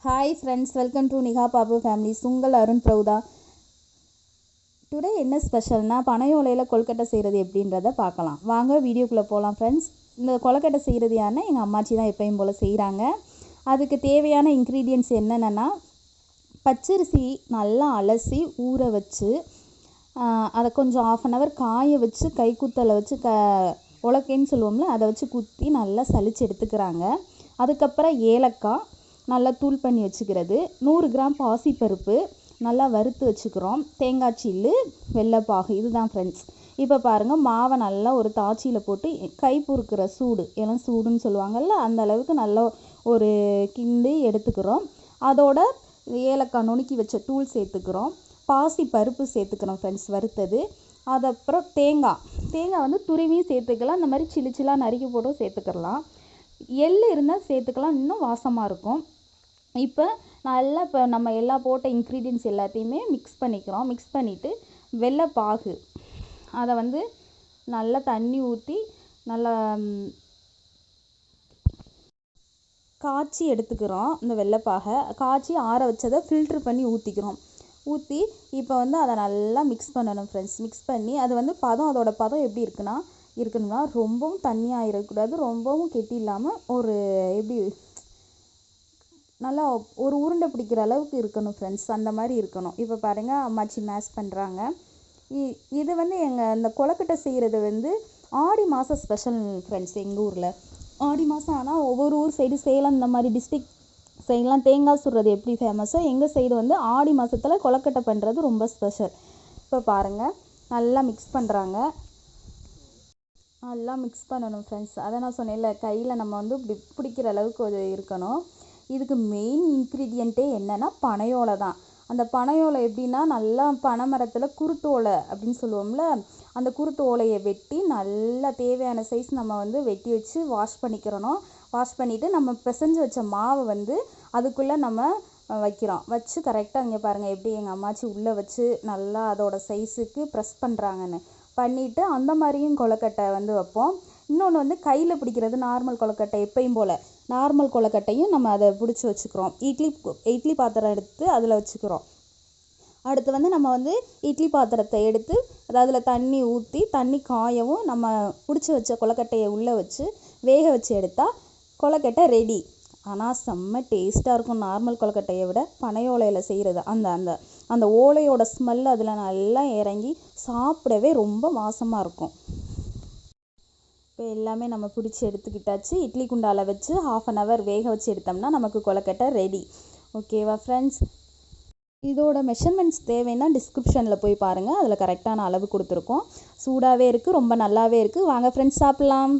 Hi friends, welcome to Niha Papu Families. உங்கள் Arun பிரவுதா. Today என்ன ஸ்பெஷல்னா பனையோலையில் கொழுக்கட்டை செய்கிறது எப்படின்றத பார்க்கலாம். வாங்க வீடியோக்குள்ளே போகலாம் ஃப்ரெண்ட்ஸ். இந்த கொழுக்கட்டை செய்கிறது யாருன்னா எங்கள் அம்மாச்சி தான் எப்பயும் போல் செய்கிறாங்க. அதுக்கு தேவையான இன்க்ரீடியன்ட்ஸ் என்னென்னா பச்சரிசி நல்லா அலசி ஊற வச்சு அதை கொஞ்சம் ½ அன் ஹவர் காய வச்சு கைக்குத்தலை வச்சு உலக்கைன்னு சொல்லுவோம்ல அதை வச்சு குத்தி நல்லா சலிச்சு எடுத்துக்கிறாங்க. அதுக்கப்புறம் ஏலக்காய் நல்லா தூள் பண்ணி வச்சுக்கிறது, 100 கிராம் பாசிப்பருப்பு நல்லா வறுத்து வச்சுக்கிறோம், தேங்காய் சில்லு, வெள்ளைப்பாகு. இதுதான் ஃப்ரெண்ட்ஸ். இப்போ பாருங்கள், மாவை நல்லா ஒரு தாச்சியில் போட்டு கை பொறுக்கிற சூடு, ஏன்னா சூடுன்னு சொல்லுவாங்கள்ல, அந்த அளவுக்கு நல்லா ஒரு கிண்டி எடுத்துக்கிறோம். அதோட ஏலக்காய் நுணுக்கி வச்ச தூள் சேர்த்துக்கிறோம், பாசி பருப்பு சேர்த்துக்கிறோம் ஃப்ரெண்ட்ஸ் வறுத்தது. அதப்புறம் தேங்காய் வந்து துருவியும் சேர்த்துக்கலாம், இந்த மாதிரி சில்லாக நறுக்கி போட்டும் சேர்த்துக்கலாம். எள் இருந்தால் சேர்த்துக்கலாம், இன்னும் வாசமாக இருக்கும். இப்போ நம்ம எல்லா போட்ட இன்க்ரீடியன்ட்ஸ் எல்லாத்தையுமே மிக்ஸ் பண்ணிக்கிறோம். மிக்ஸ் பண்ணிவிட்டு வெள்ளைப்பாகு அதை வந்து நல்லா தண்ணி ஊற்றி நல்லா காய்ச்சி எடுத்துக்கிறோம். இந்த வெள்ளைப்பாகை காய்ச்சி ஆற வச்சதை ஃபில்ட்ரு பண்ணி ஊற்றி இப்போ வந்து அதை நல்லா மிக்ஸ் பண்ணணும் ஃப்ரெண்ட்ஸ். மிக்ஸ் பண்ணி அது வந்து அதோட பதம் எப்படி இருக்கணும்னா ரொம்பவும் தண்ணியாக இருக்கக்கூடாது, ரொம்பவும் கெட்டி இல்லாமல் ஒரு எப்படி நல்லா ஒரு உருண்டை பிடிக்கிற அளவுக்கு இருக்கணும் ஃப்ரெண்ட்ஸ், அந்த மாதிரி இருக்கணும். இப்போ பாருங்கள், அம்மாச்சி மேஷ் பண்ணுறாங்க. இது வந்து இந்த கொழுக்கட்டை செய்கிறது வந்து ஆடி மாதம் ஸ்பெஷல் ஃப்ரெண்ட்ஸ். எங்கள் ஊரில் ஆடி மாதம் ஆனால் ஒவ்வொரு ஊர் சைடு சேலம் இந்த மாதிரி டிஸ்ட்ரிக்ட் சைடெலாம் தேங்காய் சுடுறது எப்படி ஃபேமஸோ, எங்கள் சைடு வந்து ஆடி மாதத்தில் கொழுக்கட்டை பண்ணுறது ரொம்ப ஸ்பெஷல். இப்போ பாருங்கள், நல்லா மிக்ஸ் பண்ணுறாங்க. நல்லா மிக்ஸ் பண்ணணும் ஃப்ரெண்ட்ஸ். அதை நான் சொன்னேன்ல, கையில் நம்ம வந்து இப்படி பிடிக்கிற அளவுக்கு அது இருக்கணும். இதுக்கு மெயின் இன்க்ரீடியண்ட்டே என்னென்னா பனையோலை தான். அந்த பனையோலை எப்படின்னா நல்லா பனை மரத்தில் குருத்து ஓலை அப்படின்னு சொல்லுவோம்ல, அந்த குருத்து ஓலையை வெட்டி நல்லா தேவையான சைஸ் நம்ம வந்து வெட்டி வச்சு வாஷ் பண்ணிக்கிறணும். வாஷ் பண்ணிவிட்டு நம்ம பிசைஞ்சு வச்ச மாவை வந்து அதுக்குள்ளே நம்ம வச்சு கரெக்டாக இங்கே பாருங்கள் எப்படி எங்கள் அம்மாச்சி உள்ளே வச்சு நல்லா அதோட சைஸுக்கு ப்ரெஸ் பண்ணுறாங்கன்னு பண்ணிவிட்டு அந்த மாதிரியும் கொழுக்கட்டை வந்து வைப்போம். இன்னொன்று வந்து கையில் பிடிக்கிறது நார்மல் கொழுக்கட்டை, எப்பயும் போல் நார்மல் கொழுக்கட்டையும் நம்ம அதை பிடிச்சி வச்சுக்கிறோம். இட்லி பாத்திரம் எடுத்து அதில் வச்சுக்கிறோம். அடுத்து வந்து நம்ம வந்து இட்லி பாத்திரத்தை எடுத்து அதில் தண்ணி ஊற்றி தண்ணி காயவும் நம்ம பிடிச்சி வச்ச கொழுக்கட்டையை உள்ளே வச்சு வேக வச்சு எடுத்தால் கொழுக்கட்டை ரெடி. ஆனால் செம்ம டேஸ்ட்டாக இருக்கும் நார்மல் கொழுக்கட்டையை விட பனையோலையில் செய்கிறது. அந்த ஓலையோட ஸ்மெல் அதில் நல்லா இறங்கி சாப்பிடவே ரொம்ப வாசமாக இருக்கும். இப்போ எல்லாமே நம்ம பிடிச்சி எடுத்துக்கிட்டாச்சு. இட்லி குண்டால வச்சு ½ அன் ஹவர் வேக வச்சு எடுத்தோம்னா நமக்கு கொழுக்கட்டை ரெடி. ஓகேவா ஃப்ரெண்ட்ஸ்? இதோட மெஷர்மெண்ட்ஸ் தேவைன்னா டிஸ்கிரிப்ஷனில் போய் பாருங்கள், அதில் கரெக்டான அளவு கொடுத்துருக்கோம். சூடாகவே இருக்குது, ரொம்ப நல்லாவே இருக்குது. வாங்க ஃப்ரெண்ட்ஸ் சாப்பிட்லாம்.